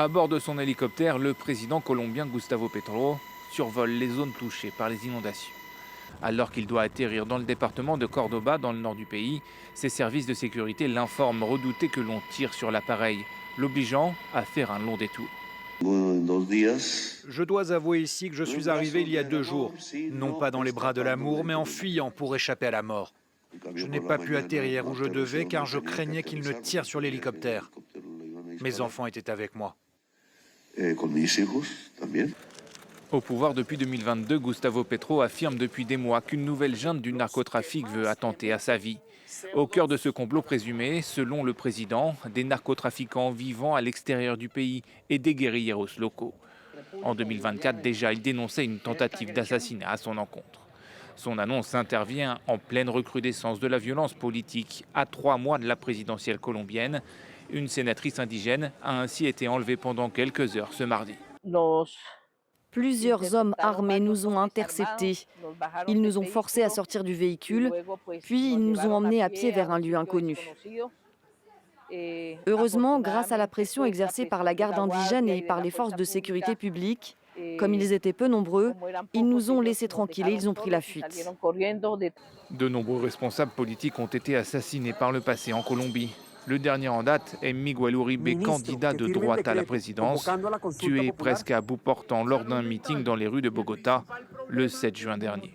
À bord de son hélicoptère, le président colombien Gustavo Petro survole les zones touchées par les inondations. Alors qu'il doit atterrir dans le département de Córdoba, dans le nord du pays, ses services de sécurité l'informent redouter que l'on tire sur l'appareil, l'obligeant à faire un long détour. Je dois avouer ici que je suis arrivé il y a 2 jours, non pas dans les bras de l'amour, mais en fuyant pour échapper à la mort. Je n'ai pas pu atterrir où je devais car je craignais qu'il ne tire sur l'hélicoptère. Mes enfants étaient avec moi. Au pouvoir depuis 2022, Gustavo Petro affirme depuis des mois qu'une nouvelle junte du narcotrafic veut attenter à sa vie. Au cœur de ce complot présumé, selon le président, des narcotrafiquants vivant à l'extérieur du pays et des guérilleros locaux. En 2024, déjà, il dénonçait une tentative d'assassinat à son encontre. Son annonce intervient en pleine recrudescence de la violence politique, à 3 mois de la présidentielle colombienne. Une sénatrice indigène a ainsi été enlevée pendant quelques heures ce mardi. Plusieurs hommes armés nous ont interceptés. Ils nous ont forcés à sortir du véhicule, puis ils nous ont emmenés à pied vers un lieu inconnu. Heureusement, grâce à la pression exercée par la garde indigène et par les forces de sécurité publique, comme ils étaient peu nombreux, ils nous ont laissés tranquilles et ils ont pris la fuite. De nombreux responsables politiques ont été assassinés par le passé en Colombie. Le dernier en date est Miguel Uribe, candidat de droite à la présidence, tué presque à bout portant lors d'un meeting dans les rues de Bogota le 7 juin dernier.